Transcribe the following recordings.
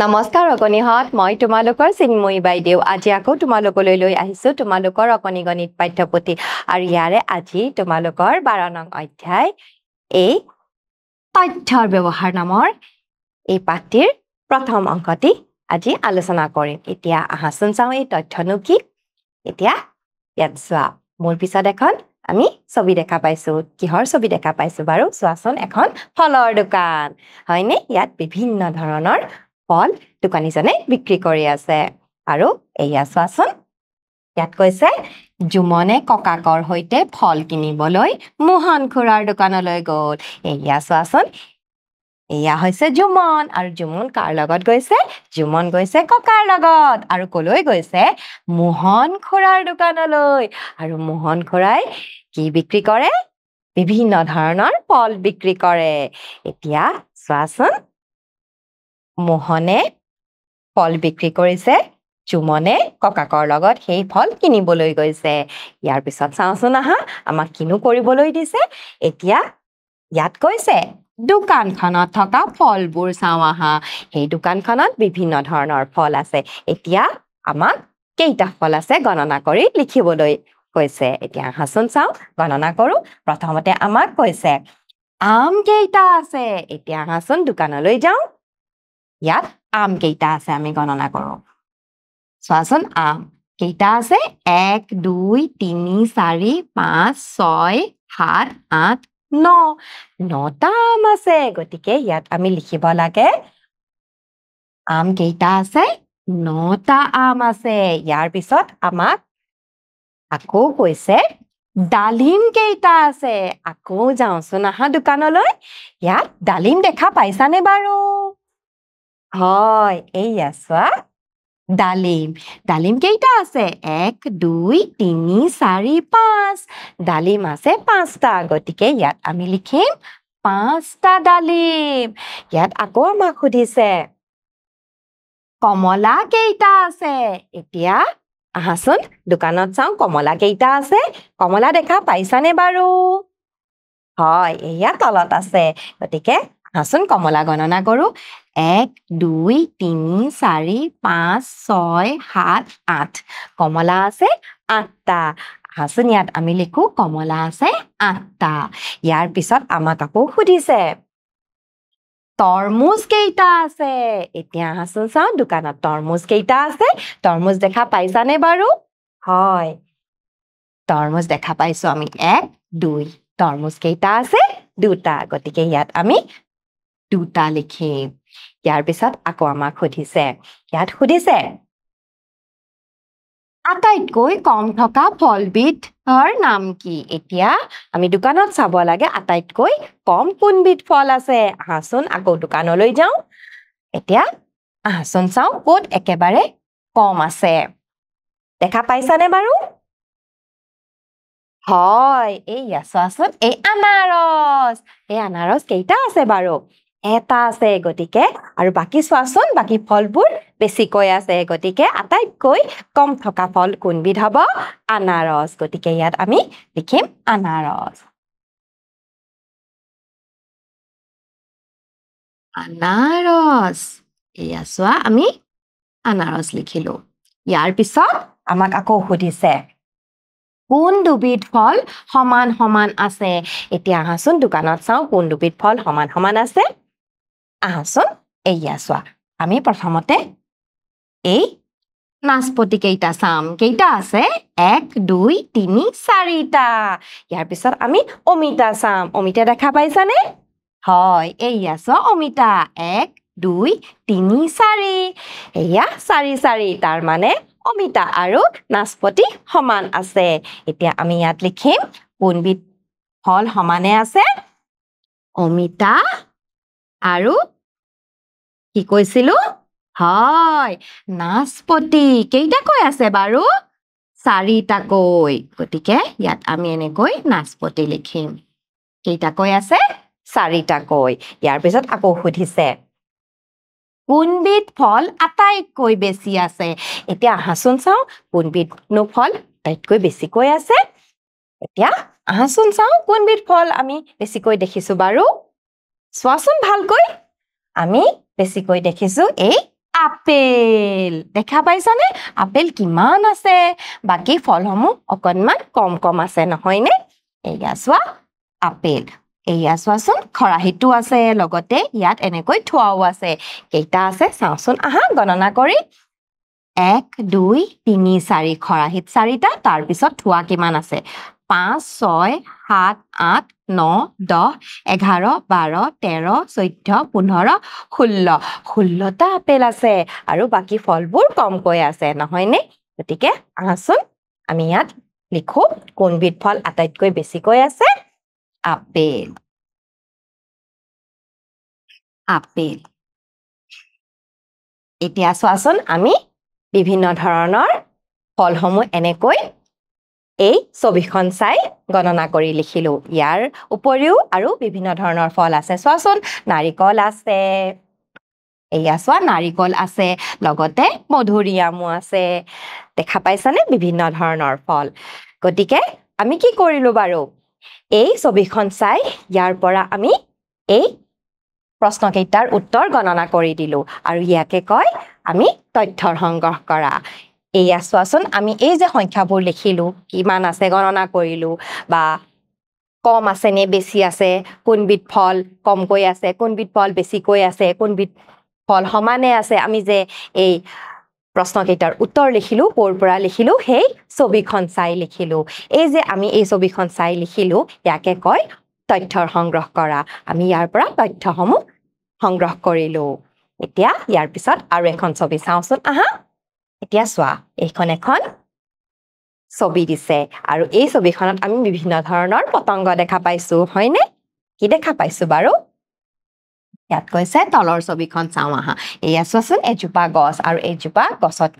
নমস্কাৰ অকনিহত মই তোমালোকৰ চিন্ময়ী বাইদেউ আজি আকৌ তোমালোকলৈ লৈ আহিছো তোমালোকৰ অকনি গণিত পাঠ্যপুথি আৰু ইয়াৰে আজি তোমালোকৰ 12 নং অধ্যায় এই তথ্যৰ ব্যৱহাৰ নামৰ এই পাঠটিৰ প্ৰথম অংকটি আজি আলোচনা কৰিম এতিয়া আহাচোন চাও এই তথ্যনো কি এতিয়া ইয়াত চোৱা মোৰ পিছত এখন আমি ছবি দেখা পাইছো কিহৰ ছবি দেখা পাইছো বাৰু চোৱাচোন এখন ফলৰ দোকান হয়নে ইয়াত বিভিন্ন ধৰণৰ ফল দোকানীজনে বিক্ৰী কৰি আছে আৰু এয়া চোৱাচোন ইয়াত কৈছে জুমনে ককাকৰ হৈতে ফল কিনিবলৈ মোহন খুৰাৰ দোকানলৈ গ'ল এয়া চোৱাচোন এয়া হৈছে জুমন আৰু জুমন কাৰ লগত গৈছে জুমন গৈছে ককাৰ লগত আৰু কলৈ গৈছে মোহন খুৰাৰ দোকানলৈ আৰু মোহন খুৰাই কি বিক্ৰী কৰে বিভিন্ন ধৰণৰ ফল বিক্ৰী কৰে এতিয়া চোৱাচোন মোহনে ফল বিক্ৰী কৰিছে জুমনে ককাকৰ লগত সেই ফল কিনিবলৈ গৈছে ইয়াৰ পিছত চাওচোন আহা আমাক কিনো কৰিবলৈ দিছে এতিয়া ইয়াত কৈছে দোকানখনত থকা ফলবোৰ চাও আহা সেই দোকানখনত বিভিন্ন ধৰণৰ ফল আছে এতিয়া আমাক কেইটা ফল আছে গণনা কৰি লিখিবলৈ কৈছে এতিয়া আহাচোন চাও গণনা কৰো প্ৰথমতে আমাক কৈছে আম কেইটা আছে এতিয়া আহাচোন দোকানলৈ যাও ইয়াত আম কেইটা আছে আমি গণনা কৰো চোৱাচোন আম কেইটা আছে 1 2 3 4 5 6 7 8 9 9টা আম আছে গতিকে ইয়াত আমি লিখিব লাগে আম কেইটা আছে 9টা আম আছে ইয়াৰ পিছত আমাক আকৌ কৈছে ডালিম কেইটা আছে আকৌ যাওঁচোন আহা দোকানলৈ ইয়াত ডালিম দেখা পাইছানে বাৰু হয় এইয়া চোৱা ডালিম ডালিম কেইটা আছে 1 2 3 4 5 ডালিম আছে 5টা গতিকে ইয়াত আমি লিখিম 5টা ডালিম ইয়াত আকৌ আমাক সুধিছে কমলা কেইটা আছে এতিয়া আহাচোন দোকানত চাও কমলা কেইটা আছে কমলা দেখা পাইছানে বাৰু হয় এয়া তলত আছে গতিকে আহাচোন কমলা গণনা কৰো 1 2 3 4 5 6 7 8 কমলা আছে 8টা আহাচোন ইয়াত আমি লিখো কমলা আছে 8টা ইয়াৰ পিছত আমাক আকৌ সুধিছে তৰমুজ কেইটা আছে এতিয়া আহাচোন চাও দোকানত তৰমুজ কেইটা আছে তৰমুজ দেখা পাইছানে বাৰু হয় তৰমুজ দেখা পাইছো আমি 1 2 তৰমুজ কেইটা আছে 2টা গতিকে ইয়াত আমি 2টা লিখিম ইয়াৰ পিছত আকৌ আমাক সুধিছে ইয়াত সুধিছে আটাইতকৈ কম থকা ফলবিধৰ নাম কি এতিয়া আমি দোকানত চাব লাগে আটাইতকৈ কম কোনবিধ ফল আছে আহাচোন আকৌ দোকানলৈ যাও এতিয়া আহাচোন চাও ক'ত একেবাৰে কম আছে দেখা পাইছানে বাৰু হয় এইয়া চোৱাচোন এই আনাৰস কেইটা আছে বাৰু এটা আছে গতিকে আৰু বাকি চোৱাচোন বাকি ফলবোৰ বেছিকৈ আছে গতিকে আটাইতকৈ কম থকা ফল কোনবিধ হ'ব আনাৰস গতিকে ইয়াত আমি লিখিম আনাৰস এয়া চোৱা আমি আনাৰস লিখিলো ইয়াৰ পিছত আমাক আকৌ সুধিছে কোন দুবিধ ফল সমান সমান আছে এতিয়া আহাচোন দোকানত চাও কোন দুবিধ ফল সমান সমান আছে আহাচোন এইয়া চোৱা আমি প্ৰথমতে এই নাচপতি কেইটা চাম কেইটা আছে 1 2 3 4টা ইয়াৰ পিছত আমি অমিতা চাম অমিতা দেখা পাইছানে হয় এইয়া চোৱা অমিতা 1 2 3 4 এয়া 4 তাৰ মানে অমিতা আৰু নাচপতি সমান আছে এতিয়া আমি ইয়াত লিখিম কোনবিধ ফল সমানে আছে অমিতা আৰু কি কৈছিলো হয় নাচপতি কেইটাকৈ আছে বাৰু 4টাকৈ গতিকে ইয়াত আমি এনেকৈ নাচপতি লিখিম কেইটাকৈ আছে 4টাকৈ ইয়াৰ পিছত আকৌ সুধিছে কোনবিধ ফল আটাইতকৈ বেছি আছে এতিয়া আহাচোন চাও কোনবিধনো ফল আটাইতকৈ বেছিকৈ আছে এতিয়া আহাচোন চাও কোনবিধ ফল আমি বেছিকৈ দেখিছো বাৰু চোৱাচোন ভালকৈ আমি বেছিকৈ দেখিছো এই আপেল দেখা পাইছানে আপেল কিমান আছে বাকি ফলসমূহ অকনমান কম কম আছে নহয় নে এয়া চোৱা আপেল এয়া চোৱাচোন খৰাহিটো আছে লগতে ইয়াত এনেকৈ থোৱাও আছে কেইটা আছে চাওচোন আহা গণনা কৰি 1 2 3 4 খৰাহিত 4টা তাৰ পিছত থোৱা কিমান আছে 5 6 7 8 9 10 11 12 13 14 15 16 16টা আপেল আছে আৰু বাকি ফলবোৰ কমকৈ আছে নহয় নে গতিকে আহাচোন আমি ইয়াত লিখো কোনবিধ ফল আটাইতকৈ বেছিকৈ আছে আপেল আপেল এতিয়া চোৱাচোন আমি বিভিন্ন ধৰণৰ ফলসমূহ এনেকৈ এই ছবিখন চাই গণনা কৰি লিখিলো ইয়াৰ উপৰিও আৰু বিভিন্ন ধৰণৰ ফল আছে চোৱাচোন নাৰিকল আছে এয়া চোৱা নাৰিকল আছে লগতে মধুৰিআমো আছে দেখা পাইছানে বিভিন্ন ধৰণৰ ফল গতিকে আমি কি কৰিলো বাৰু এই ছবিখন চাই ইয়াৰ পৰা আমি এই প্ৰশ্নকেইটাৰ উত্তৰ গণনা কৰি দিলো আৰু ইয়াকে কয় আমি তথ্যৰ সংগ্ৰহ কৰা এয়া চোৱাচোন আমি এই যে সংখ্যাবোৰ লিখিলো কিমান আছে গণনা কৰিলো বা কম আছে নে বেছি আছে কোনবিধ ফল কমকৈ আছে কোনবিধ ফল বেছিকৈ আছে কোনবিধ ফল সমানে আছে আমি যে এই প্ৰশ্নকেইটাৰ উত্তৰ লিখিলো ক'ৰ পৰা লিখিলো সেই ছবিখন চাই লিখিলো এই যে আমি এই ছবিখন চাই লিখিলো ইয়াকে কয় তথ্যৰ সংগ্ৰহ কৰা আমি ইয়াৰ পৰা তথ্যসমূহ সংগ্ৰহ কৰিলো এতিয়া ইয়াৰ পিছত আৰু এখন ছবি চাওচোন আহা এতিয়া চোৱা এইখন এখন ছবি দিছে আৰু এই ছবিখনত আমি বিভিন্ন ধৰণৰ পতংগ দেখা পাইছো হয়নে কি দেখা পাইছো বাৰু ইয়াত কৈছে তলৰ ছবিখন চাওঁ আহা এয়া চোৱাচোন এজোপা গছ আৰু এজোপা গছত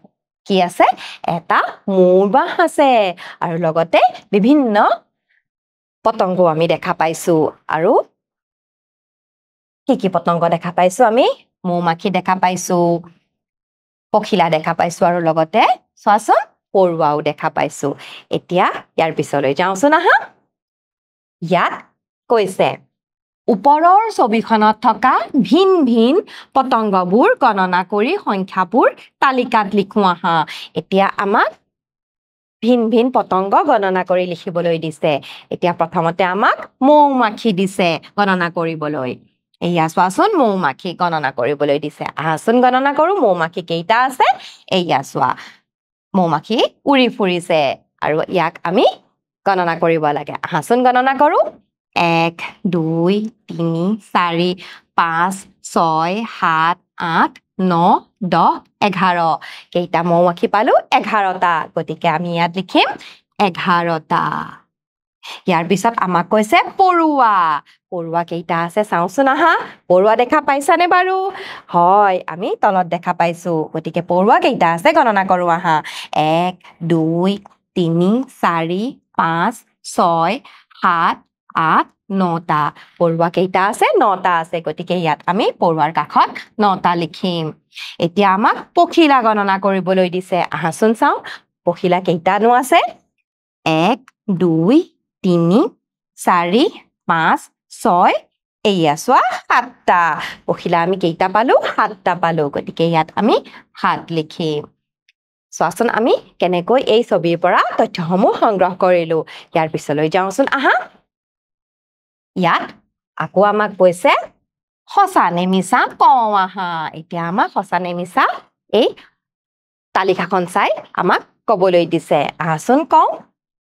কি আছে এটা মৌৰ বাহ আছে আৰু লগতে বিভিন্ন পতংগ আমি দেখা পাইছো আৰু কি পতংগ দেখা পাইছো আমি মৌমাখি দেখা পাইছো পখিলা দেখা পাইছো আৰু লগতে চোৱাচোন পৰুৱাও দেখা পাইছো এতিয়া ইয়াৰ পিছলৈ যাওঁচোন আহা ইয়াত কৈছে ওপৰৰ ছবিখনত থকা ভিন ভিন পতংগবোৰ গণনা কৰি সংখ্যাবোৰ তালিকাত লিখো আহা এতিয়া আমাক ভিন ভিন পতংগ গণনা কৰি লিখিবলৈ দিছে এতিয়া প্ৰথমতে আমাক মৌমাখি দিছে গণনা কৰিবলৈ এয়া চোৱাচোন মৌমাখি গণনা কৰিবলৈ দিছে আহাচোন গণনা কৰো মৌমাখি কেইটা আছে এয়া চোৱা মৌমাখি উৰি ফুৰিছে আৰু ইয়াক আমি গণনা কৰিব লাগে আহাচোন গণনা কৰো 1 2 3 4 5 6 7 8 9 10 11 কেইটা মৌমাখি পালো 11টা গতিকে আমি ইয়াত লিখিম 11টা ইয়াৰ পিছত আমাক কৈছে পৰুৱা পৰুৱা কেইটা আছে চাওচোন আহা পৰুৱা দেখা পাইছানে বাৰু হয় আমি তলত দেখা পাইছো গতিকে পৰুৱা কেইটা আছে গণনা কৰো আহা 1 2 3 4 5 6 7 8 9টা পৰুৱা কেইটা আছে 9টা আছে গতিকে ইয়াত আমি পৰুৱাৰ কাষত 9টা লিখিম এতিয়া আমাক পখিলা গণনা কৰিবলৈ দিছে আহাচোন চাওঁ পখিলা কেইটানো আছে 1 2 3 4 5 6 এয়া চোৱা 7টা পখিলা আমি কেইটা পালো 7টা পালো গতিকে ইয়াত আমি 7 লিখিম চোৱাচোন আমি কেনেকৈ এই ছবিৰ পৰা তথ্যসমূহ সংগ্ৰহ কৰিলো ইয়াৰ পিছলৈ যাওঁচোন আহা ইয়াত আকৌ আমাক কৈছে সঁচা নে মিছা কওঁ আহা এতিয়া আমাক সঁচা নে মিছা এই তালিকাখন চাই আমাক ক'বলৈ দিছে আহাচোন কওঁ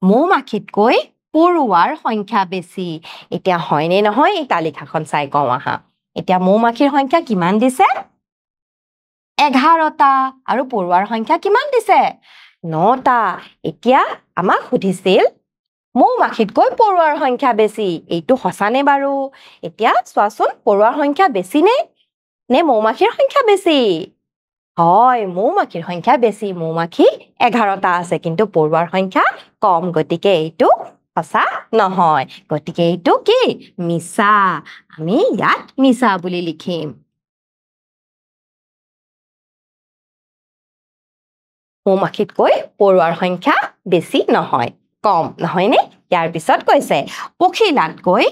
মৌমাখিতকৈ পৰুৱাৰ সংখ্যা বেছি এতিয়া হয়নে নহয় এই তালিকাখন চাই কওঁ আহা এতিয়া মৌমাখিৰ সংখ্যা কিমান দিছে 11টা আৰু পৰুৱাৰ সংখ্যা কিমান দিছে 9টা এতিয়া আমাক সুধিছিল মৌমাখিতকৈ পৰুৱাৰ সংখ্যা বেছি এইটো সঁচানে বাৰু এতিয়া চোৱাচোন পৰুৱাৰ সংখ্যা বেছি নে মৌমাখিৰ সংখ্যা বেছি হয় মৌমাখিৰ সংখ্যা বেছি মৌমাখি 11টা আছে কিন্তু পৰুৱাৰ সংখ্যা কম গতিকে এইটো সঁচা নহয় গতিকে এইটো কি মিছা আমি ইয়াত মিছা বুলি লিখিম মৌমাখিতকৈ পৰুৱাৰ সংখ্যা বেছি নহয় কম নহয়নে ইয়াৰ পিছত কৈছে পখিলাতকৈ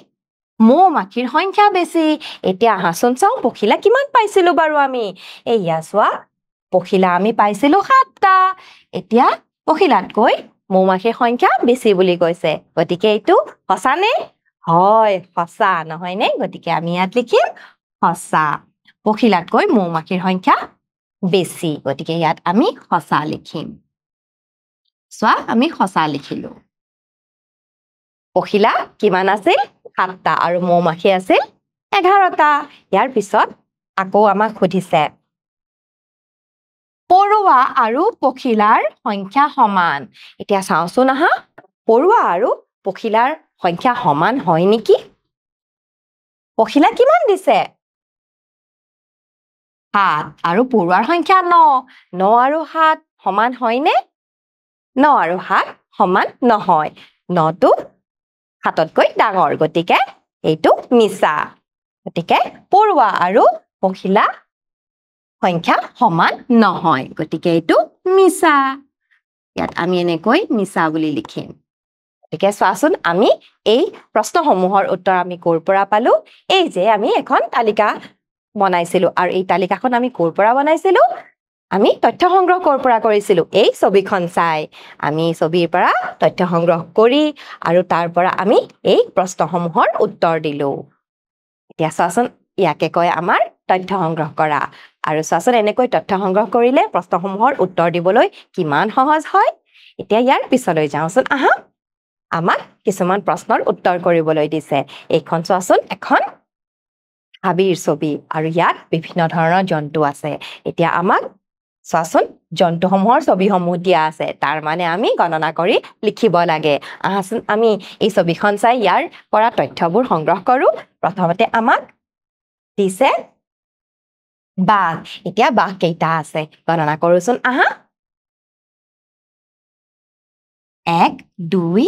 মৌমাখিৰ সংখ্যা বেছি এতিয়া আহাচোন চাওঁ পখিলা কিমান পাইছিলো বাৰু আমি এইয়া চোৱা পখিলা আমি পাইছিলো 7টা এতিয়া পখিলাতকৈ মৌমাখিৰ সংখ্যা বেছি বুলি কৈছে গতিকে এইটো সঁচা নে হয় সঁচা নহয় নে গতিকে আমি ইয়াত লিখিম সঁচা পখিলাতকৈ মৌমাখিৰ সংখ্যা বেছি গতিকে ইয়াত আমি সঁচা লিখিম চোৱা আমি সঁচা লিখিলো পখিলা কিমান আছিল 7টা আৰু মৌমাখি আছিল 11টা ইয়াৰ পিছত আকৌ আমাক সুধিছে পৰুৱা আৰু পখিলাৰ সংখ্যা সমান এতিয়া চাওঁচোন আহা পৰুৱা আৰু পখিলাৰ সংখ্যা সমান হয় নেকি পখিলা কিমান দিছে 7 আৰু পৰুৱাৰ সংখ্যা 9 9 আৰু 7 সমান হয়নে 9 আৰু 7 সমান নহয় 9টো 7তকৈ ডাঙৰ গতিকে এইটো মিছা গতিকে পৰুৱা আৰু পখিলা সংখ্যা সমান নহয় গতিকে এইটো মিছা ইয়াত আমি এনেকৈ মিছা বুলি লিখিম গতিকে চোৱাচোন আমি এই প্ৰশ্নসমূহৰ উত্তৰ আমি ক'ৰ পৰা পালো এই যে আমি এখন তালিকা বনাইছিলো আৰু এই তালিকাখন আমি ক'ৰ পৰা বনাইছিলো আমি তথ্য সংগ্ৰহ ক'ৰ পৰা কৰিছিলো এই ছবিখন চাই আমি ছবিৰ পৰা তথ্য সংগ্ৰহ কৰি আৰু তাৰ পৰা আমি এই প্ৰশ্নসমূহৰ উত্তৰ দিলো এতিয়া চোৱাচোন ইয়াকে কয় আমাৰ তথ্য সংগ্ৰহ কৰা আৰু চোৱাচোন এনেকৈ তথ্য সংগ্ৰহ কৰিলে প্ৰশ্নসমূহৰ উত্তৰ দিবলৈ কিমান সহজ হয় এতিয়া ইয়াৰ পিছলৈ যাওঁচোন আহা আমাক কিছুমান প্ৰশ্নৰ উত্তৰ কৰিবলৈ দিছে এইখন চোৱাচোন এখন হাবিৰ ছবি আৰু ইয়াত বিভিন্ন ধৰণৰ জন্তু আছে এতিয়া আমাক চোৱাচোন জন্তুসমূহৰ ছবিসমূহ দিয়া আছে তাৰ মানে আমি গণনা কৰি লিখিব লাগে আহাচোন আমি এই ছবিখন চাই ইয়াৰ পৰা তথ্যবোৰ সংগ্ৰহ কৰো প্ৰথমতে আমাক দিছে বাঘ এতিয়া বাঘ কেইটা আছে গণনা কৰোচোন আহা 1 2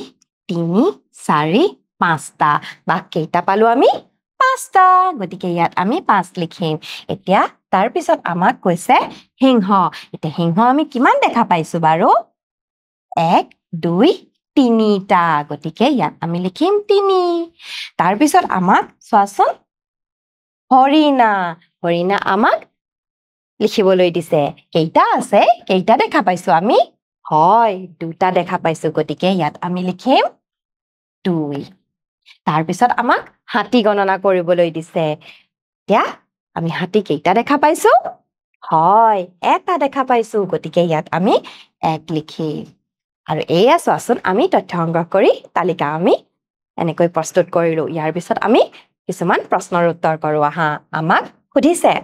3 4 5টা বাঘ কেইটা পালো আমি 5টা গতিকে ইয়াত আমি 5 লিখিম এতিয়া তাৰ পিছত আমাক কৈছে সিংহ এতিয়া সিংহ আমি কিমান দেখা পাইছো বাৰু 1 2 3টা গতিকে ইয়াত আমি লিখিম 3 তাৰ পিছত আমাক চোৱাচোন হৰিণা আমাক লিখিবলৈ দিছে কেইটা আছে কেইটা দেখা পাইছো আমি হয় 2টা দেখা পাইছো গতিকে ইয়াত আমি লিখিম 2 তাৰ পিছত আমাক হাতী গণনা কৰিবলৈ দিছে এতিয়া আমি হাতী কেইটা দেখা পাইছো হয় এটা দেখা পাইছো গতিকে ইয়াত আমি 1 লিখিম আৰু এয়া চোৱাচোন আমি তথ্য সংগ্ৰহ কৰি তালিকা আমি এনেকৈ প্ৰস্তুত কৰিলো ইয়াৰ পিছত আমি কিছুমান প্ৰশ্নৰ উত্তৰ কৰো আহা আমাক সুধিছে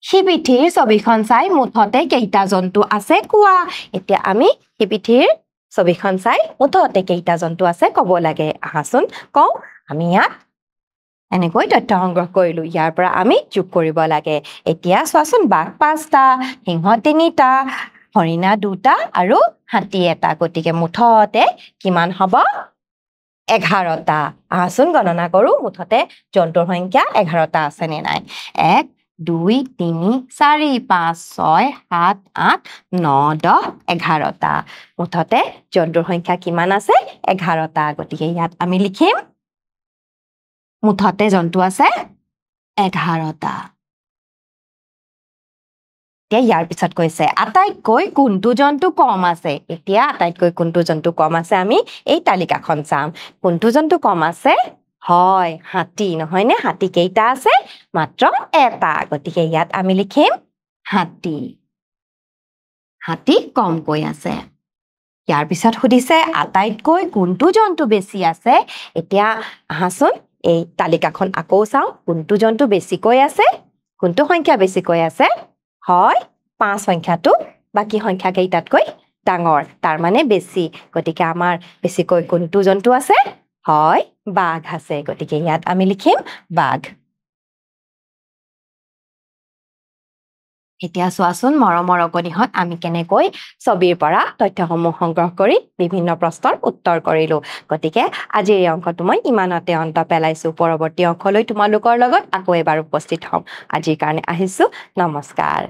শিপিঠিৰ ছবিখন চাই মুঠতে কেইটা জন্তু আছে কোৱা এতিয়া আমি শিপিঠিৰ ছবিখন চাই মুঠতে কেইটা জন্তু আছে ক'ব লাগে আহাচোন কওঁ আমি ইয়াত এনেকৈ তথ্য সংগ্ৰহ কৰিলো ইয়াৰ পৰা আমি যোগ কৰিব লাগে এতিয়া চোৱাচোন বাঘ 5টা সিংহ 3টা হৰিণা 2টা আৰু হাতী 1টা গতিকে মুঠতে কিমান হ'ব 11টা আহাচোন গণনা কৰো মুঠতে জন্তুৰ সংখ্যা 11টা আছে নে নাই 1 2 3 4 5 6 7 8 9 10 11টা মুঠতে জন্তুৰ সংখ্যা কিমান আছে 11টা গতিকে ইয়াত আমি লিখিম মুঠতে জন্তু আছে 11টা এতিয়া ইয়াৰ পিছত কৈছে আটাইতকৈ কোনটো জন্তু কম আছে এতিয়া আটাইতকৈ কোনটো জন্তু কম আছে আমি এই তালিকাখন চাম কোনটো জন্তু কম আছে হয় হাতী নহয় নে হাতী কেইটা আছে মাত্ৰ এটা গতিকে ইয়াত আমি লিখিম হাতী কমকৈ আছে ইয়াৰ পিছত সুধিছে আটাইতকৈ কোনটো জন্তু বেছি আছে এতিয়া আহাচোন এই তালিকাখন আকৌ চাওঁ কোনটো জন্তু বেছিকৈ আছে কোনটো সংখ্যা বেছিকৈ আছে হয় 5 সংখ্যাটো বাকি সংখ্যা কেইটাতকৈ ডাঙৰ তাৰ মানে বেছি গতিকে আমাৰ বেছিকৈ কোনটো জন্তু আছে হয় বাঘ আছে গতিকে ইয়াত আমি লিখিম বাঘ এতিয়া চোৱাচোন মৰমৰ অগণিহঁত আমি কেনেকৈ ছবিৰ পৰা তথ্যসমূহ সংগ্ৰহ কৰি বিভিন্ন প্ৰশ্নৰ উত্তৰ কৰিলো গতিকে আজিৰ এই অংকটো মই ইমানতে অন্ত পেলাইছো পৰৱৰ্তী অংকলৈ তোমালোকৰ লগত আকৌ এবাৰ উপস্থিত হ'ম আজিৰ কাৰণে আহিছো নমস্কাৰ